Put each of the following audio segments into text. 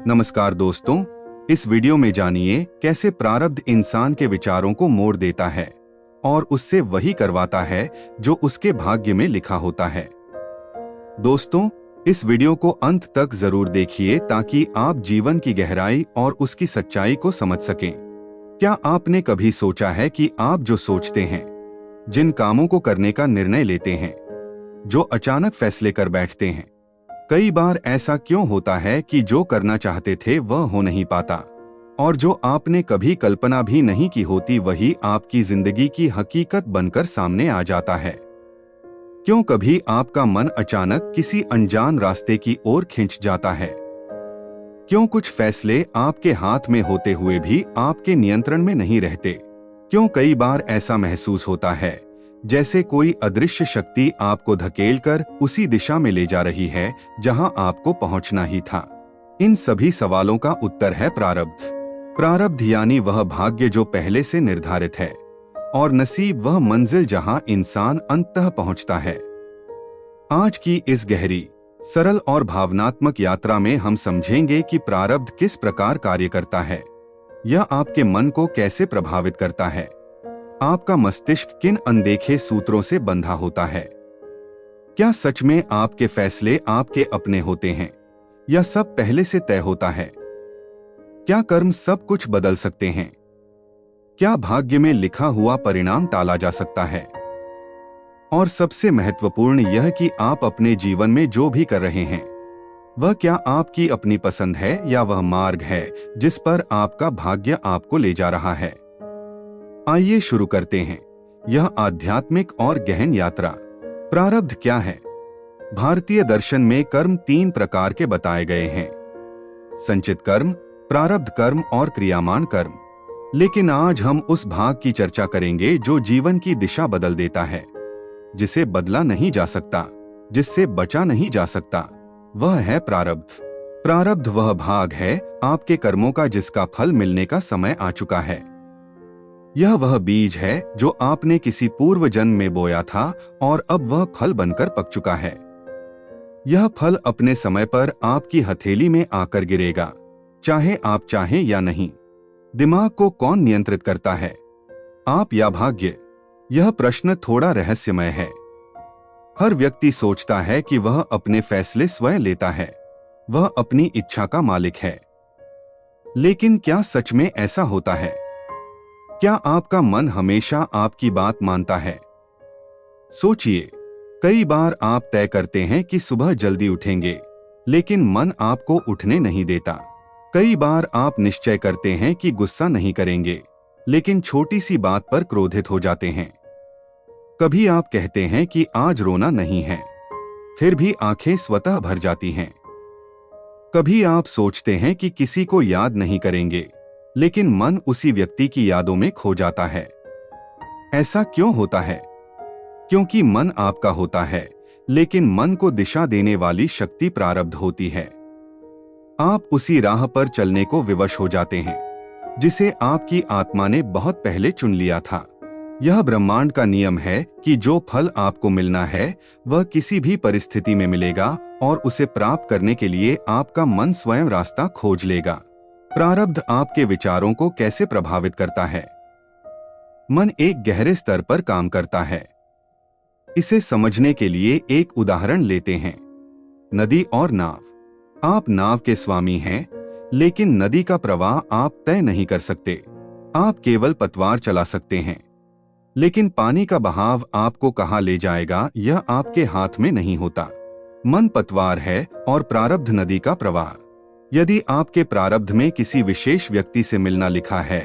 नमस्कार दोस्तों, इस वीडियो में जानिए कैसे प्रारब्ध इंसान के विचारों को मोड़ देता है और उससे वही करवाता है जो उसके भाग्य में लिखा होता है। दोस्तों, इस वीडियो को अंत तक जरूर देखिए ताकि आप जीवन की गहराई और उसकी सच्चाई को समझ सकें। क्या आपने कभी सोचा है कि आप जो सोचते हैं, जिन कामों को करने का निर्णय लेते हैं, जो अचानक फैसले कर बैठते हैं, कई बार ऐसा क्यों होता है कि जो करना चाहते थे वह हो नहीं पाता और जो आपने कभी कल्पना भी नहीं की होती वही आपकी जिंदगी की हकीकत बनकर सामने आ जाता है? क्यों कभी आपका मन अचानक किसी अनजान रास्ते की ओर खिंच जाता है? क्यों कुछ फैसले आपके हाथ में होते हुए भी आपके नियंत्रण में नहीं रहते? क्यों कई बार ऐसा महसूस होता है जैसे कोई अदृश्य शक्ति आपको धकेलकर उसी दिशा में ले जा रही है जहां आपको पहुंचना ही था? इन सभी सवालों का उत्तर है प्रारब्ध। प्रारब्ध यानी वह भाग्य जो पहले से निर्धारित है और नसीब वह मंजिल जहां इंसान अंततः पहुंचता है। आज की इस गहरी, सरल और भावनात्मक यात्रा में हम समझेंगे कि प्रारब्ध किस प्रकार कार्य करता है, यह आपके मन को कैसे प्रभावित करता है, आपका मस्तिष्क किन अनदेखे सूत्रों से बंधा होता है, क्या सच में आपके फैसले आपके अपने होते हैं या सब पहले से तय होता है? क्या कर्म सब कुछ बदल सकते हैं? क्या भाग्य में लिखा हुआ परिणाम टाला जा सकता है? और सबसे महत्वपूर्ण यह कि आप अपने जीवन में जो भी कर रहे हैं वह क्या आपकी अपनी पसंद है या वह मार्ग है जिस पर आपका भाग्य आपको ले जा रहा है। आइए शुरू करते हैं यह आध्यात्मिक और गहन यात्रा। प्रारब्ध क्या है? भारतीय दर्शन में कर्म 3 प्रकार के बताए गए हैं: संचित कर्म, प्रारब्ध कर्म और क्रियामान कर्म। लेकिन आज हम उस भाग की चर्चा करेंगे जो जीवन की दिशा बदल देता है, जिसे बदला नहीं जा सकता, जिससे बचा नहीं जा सकता, वह है प्रारब्ध। प्रारब्ध वह भाग है आपके कर्मों का जिसका फल मिलने का समय आ चुका है। यह वह बीज है जो आपने किसी पूर्व जन्म में बोया था और अब वह फल बनकर पक चुका है। यह फल अपने समय पर आपकी हथेली में आकर गिरेगा, चाहे आप चाहें या नहीं। दिमाग को कौन नियंत्रित करता है, आप या भाग्य? यह प्रश्न थोड़ा रहस्यमय है। हर व्यक्ति सोचता है कि वह अपने फैसले स्वयं लेता है, वह अपनी इच्छा का मालिक है। लेकिन क्या सच में ऐसा होता है? क्या आपका मन हमेशा आपकी बात मानता है? सोचिए, कई बार आप तय करते हैं कि सुबह जल्दी उठेंगे, लेकिन मन आपको उठने नहीं देता। कई बार आप निश्चय करते हैं कि गुस्सा नहीं करेंगे, लेकिन छोटी सी बात पर क्रोधित हो जाते हैं। कभी आप कहते हैं कि आज रोना नहीं है, फिर भी आंखें स्वतः भर जाती हैं। कभी आप सोचते हैं कि किसी को याद नहीं करेंगे, लेकिन मन उसी व्यक्ति की यादों में खो जाता है। ऐसा क्यों होता है? क्योंकि मन आपका होता है, लेकिन मन को दिशा देने वाली शक्ति प्रारब्ध होती है। आप उसी राह पर चलने को विवश हो जाते हैं जिसे आपकी आत्मा ने बहुत पहले चुन लिया था। यह ब्रह्मांड का नियम है कि जो फल आपको मिलना है वह किसी भी परिस्थिति में मिलेगा और उसे प्राप्त करने के लिए आपका मन स्वयं रास्ता खोज लेगा। प्रारब्ध आपके विचारों को कैसे प्रभावित करता है? मन एक गहरे स्तर पर काम करता है। इसे समझने के लिए एक उदाहरण लेते हैं, नदी और नाव। आप नाव के स्वामी हैं, लेकिन नदी का प्रवाह आप तय नहीं कर सकते। आप केवल पतवार चला सकते हैं, लेकिन पानी का बहाव आपको कहां ले जाएगा यह आपके हाथ में नहीं होता। मन पतवार है और प्रारब्ध नदी का प्रवाह। यदि आपके प्रारब्ध में किसी विशेष व्यक्ति से मिलना लिखा है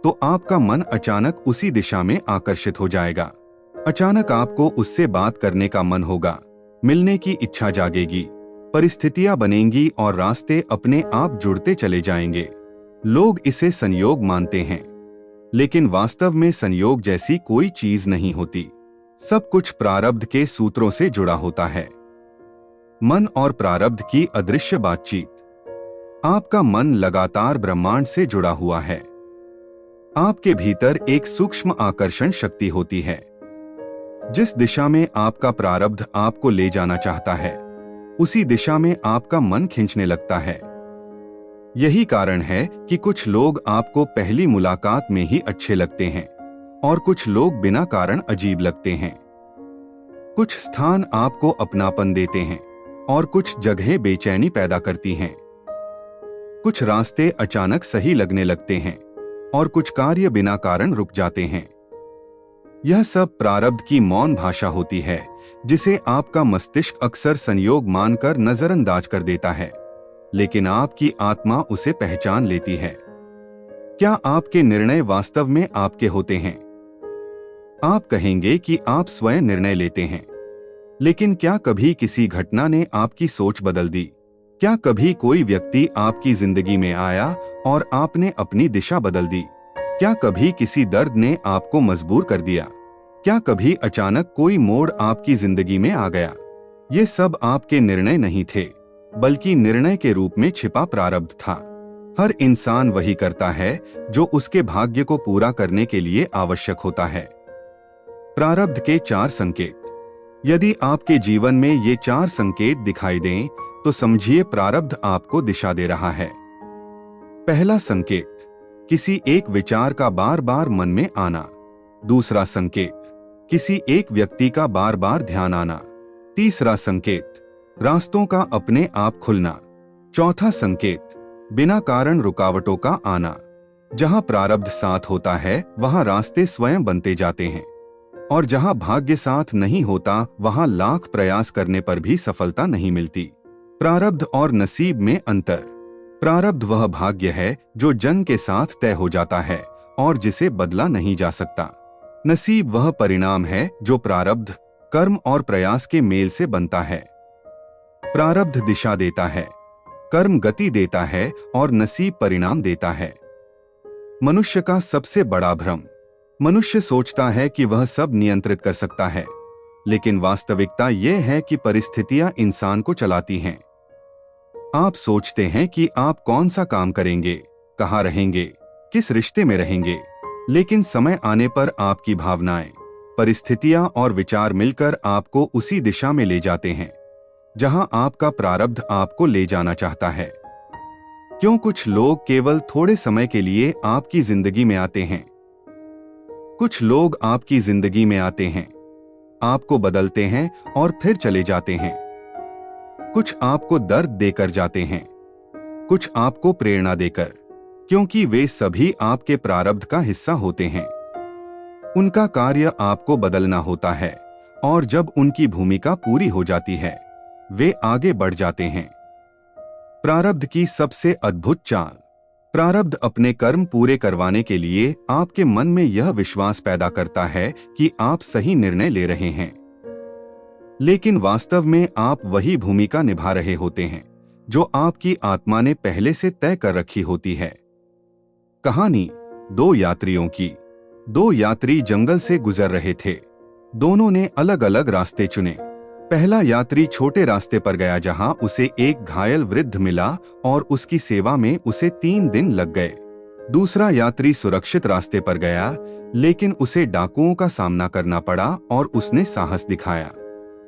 तो आपका मन अचानक उसी दिशा में आकर्षित हो जाएगा। अचानक आपको उससे बात करने का मन होगा, मिलने की इच्छा जागेगी, परिस्थितियां बनेंगी और रास्ते अपने आप जुड़ते चले जाएंगे। लोग इसे संयोग मानते हैं, लेकिन वास्तव में संयोग जैसी कोई चीज नहीं होती। सब कुछ प्रारब्ध के सूत्रों से जुड़ा होता है। मन और प्रारब्ध की अदृश्य बातचीत। आपका मन लगातार ब्रह्मांड से जुड़ा हुआ है। आपके भीतर एक सूक्ष्म आकर्षण शक्ति होती है। जिस दिशा में आपका प्रारब्ध आपको ले जाना चाहता है, उसी दिशा में आपका मन खींचने लगता है। यही कारण है कि कुछ लोग आपको पहली मुलाकात में ही अच्छे लगते हैं और कुछ लोग बिना कारण अजीब लगते हैं। कुछ स्थान आपको अपनापन देते हैं और कुछ जगहें बेचैनी पैदा करती हैं। कुछ रास्ते अचानक सही लगने लगते हैं और कुछ कार्य बिना कारण रुक जाते हैं। यह सब प्रारब्ध की मौन भाषा होती है, जिसे आपका मस्तिष्क अक्सर संयोग मानकर नजरअंदाज कर देता है, लेकिन आपकी आत्मा उसे पहचान लेती है। क्या आपके निर्णय वास्तव में आपके होते हैं? आप कहेंगे कि आप स्वयं निर्णय लेते हैं, लेकिन क्या कभी किसी घटना ने आपकी सोच बदल दी? क्या कभी कोई व्यक्ति आपकी जिंदगी में आया और आपने अपनी दिशा बदल दी? क्या कभी किसी दर्द ने आपको मजबूर कर दिया? क्या कभी अचानक कोई मोड़ आपकी जिंदगी में आ गया? ये सब आपके निर्णय नहीं थे, बल्कि निर्णय के रूप में छिपा प्रारब्ध था। हर इंसान वही करता है जो उसके भाग्य को पूरा करने के लिए आवश्यक होता है। प्रारब्ध के 4 संकेत। यदि आपके जीवन में ये 4 संकेत दिखाई दें, तो समझिए प्रारब्ध आपको दिशा दे रहा है। पहला संकेत, किसी एक विचार का बार बार मन में आना। दूसरा संकेत, किसी एक व्यक्ति का बार बार ध्यान आना। तीसरा संकेत, रास्तों का अपने आप खुलना। चौथा संकेत, बिना कारण रुकावटों का आना। जहां प्रारब्ध साथ होता है, वहां रास्ते स्वयं बनते जाते हैं, और जहां भाग्य साथ नहीं होता, वहां लाख प्रयास करने पर भी सफलता नहीं मिलती। प्रारब्ध और नसीब में अंतर। प्रारब्ध वह भाग्य है जो जन्म के साथ तय हो जाता है और जिसे बदला नहीं जा सकता। नसीब वह परिणाम है जो प्रारब्ध, कर्म और प्रयास के मेल से बनता है। प्रारब्ध दिशा देता है, कर्म गति देता है और नसीब परिणाम देता है। मनुष्य का सबसे बड़ा भ्रम। मनुष्य सोचता है कि वह सब नियंत्रित कर सकता है, लेकिन वास्तविकता यह है कि परिस्थितियां इंसान को चलाती हैं। आप सोचते हैं कि आप कौन सा काम करेंगे, कहाँ रहेंगे, किस रिश्ते में रहेंगे, लेकिन समय आने पर आपकी भावनाएं, परिस्थितियां और विचार मिलकर आपको उसी दिशा में ले जाते हैं जहां आपका प्रारब्ध आपको ले जाना चाहता है। क्यों कुछ लोग केवल थोड़े समय के लिए आपकी जिंदगी में आते हैं? कुछ लोग आपकी जिंदगी में आते हैं, आपको बदलते हैं और फिर चले जाते हैं। कुछ आपको दर्द देकर जाते हैं, कुछ आपको प्रेरणा देकर, क्योंकि वे सभी आपके प्रारब्ध का हिस्सा होते हैं। उनका कार्य आपको बदलना होता है, और जब उनकी भूमिका पूरी हो जाती है, वे आगे बढ़ जाते हैं। प्रारब्ध की सबसे अद्भुत चाल। प्रारब्ध अपने कर्म पूरे करवाने के लिए आपके मन में यह विश्वास पैदा करता है कि आप सही निर्णय ले रहे हैं, लेकिन वास्तव में आप वही भूमिका निभा रहे होते हैं जो आपकी आत्मा ने पहले से तय कर रखी होती है। कहानी 2 यात्रियों की। 2 यात्री जंगल से गुजर रहे थे। दोनों ने अलग अलग रास्ते चुने। पहला यात्री छोटे रास्ते पर गया जहां उसे एक घायल वृद्ध मिला और उसकी सेवा में उसे 3 दिन लग गए। दूसरा यात्री सुरक्षित रास्ते पर गया, लेकिन उसे डाकुओं का सामना करना पड़ा और उसने साहस दिखाया।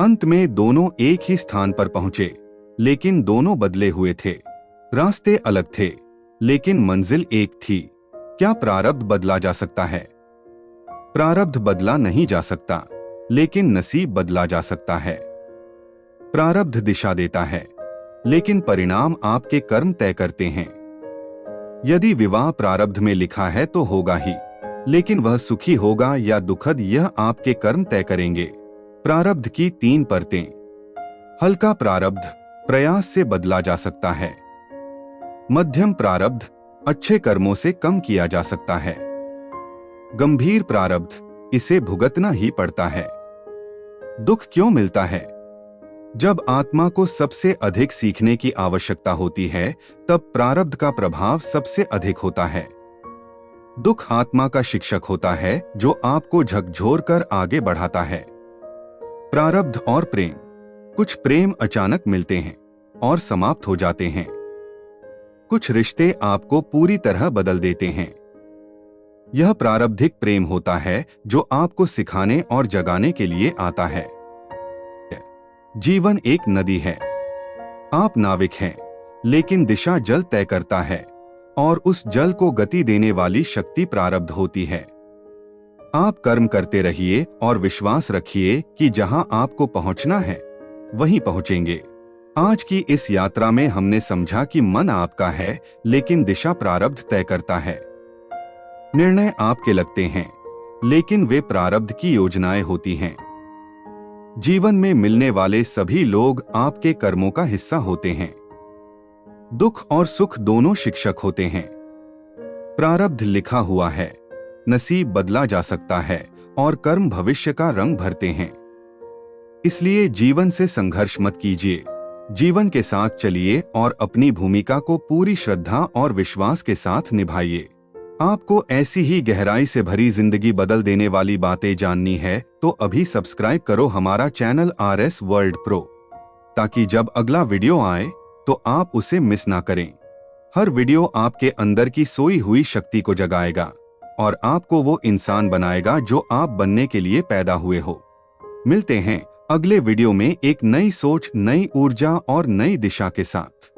अंत में दोनों एक ही स्थान पर पहुंचे, लेकिन दोनों बदले हुए थे। रास्ते अलग थे, लेकिन मंजिल एक थी। क्या प्रारब्ध बदला जा सकता है? प्रारब्ध बदला नहीं जा सकता, लेकिन नसीब बदला जा सकता है। प्रारब्ध दिशा देता है, लेकिन परिणाम आपके कर्म तय करते हैं। यदि विवाह प्रारब्ध में लिखा है तो होगा ही, लेकिन वह सुखी होगा या दुखद यह आपके कर्म तय करेंगे। प्रारब्ध की 3 परतें। हल्का प्रारब्ध प्रयास से बदला जा सकता है। मध्यम प्रारब्ध अच्छे कर्मों से कम किया जा सकता है। गंभीर प्रारब्ध इसे भुगतना ही पड़ता है। दुख क्यों मिलता है? जब आत्मा को सबसे अधिक सीखने की आवश्यकता होती है, तब प्रारब्ध का प्रभाव सबसे अधिक होता है। दुख आत्मा का शिक्षक होता है जो आपको झकझोर कर आगे बढ़ाता है। प्रारब्ध और प्रेम। कुछ प्रेम अचानक मिलते हैं और समाप्त हो जाते हैं। कुछ रिश्ते आपको पूरी तरह बदल देते हैं। यह प्रारब्धिक प्रेम होता है जो आपको सिखाने और जगाने के लिए आता है। जीवन एक नदी है, आप नाविक हैं, लेकिन दिशा जल तय करता है और उस जल को गति देने वाली शक्ति प्रारब्ध होती है। आप कर्म करते रहिए और विश्वास रखिए कि जहां आपको पहुंचना है वहीं पहुंचेंगे। आज की इस यात्रा में हमने समझा कि मन आपका है, लेकिन दिशा प्रारब्ध तय करता है। निर्णय आपके लगते हैं, लेकिन वे प्रारब्ध की योजनाएं होती हैं। जीवन में मिलने वाले सभी लोग आपके कर्मों का हिस्सा होते हैं। दुख और सुख दोनों शिक्षक होते हैं। प्रारब्ध लिखा हुआ है, नसीब बदला जा सकता है और कर्म भविष्य का रंग भरते हैं। इसलिए जीवन से संघर्ष मत कीजिए, जीवन के साथ चलिए और अपनी भूमिका को पूरी श्रद्धा और विश्वास के साथ निभाइए। आपको ऐसी ही गहराई से भरी जिंदगी बदल देने वाली बातें जाननी है तो अभी सब्सक्राइब करो हमारा चैनल RS वर्ल्ड प्रो, ताकि जब अगला वीडियो आए तो आप उसे मिस ना करें। हर वीडियो आपके अंदर की सोई हुई शक्ति को जगाएगा और आपको वो इंसान बनाएगा जो आप बनने के लिए पैदा हुए हो। मिलते हैं अगले वीडियो में एक नई सोच, नई ऊर्जा और नई दिशा के साथ।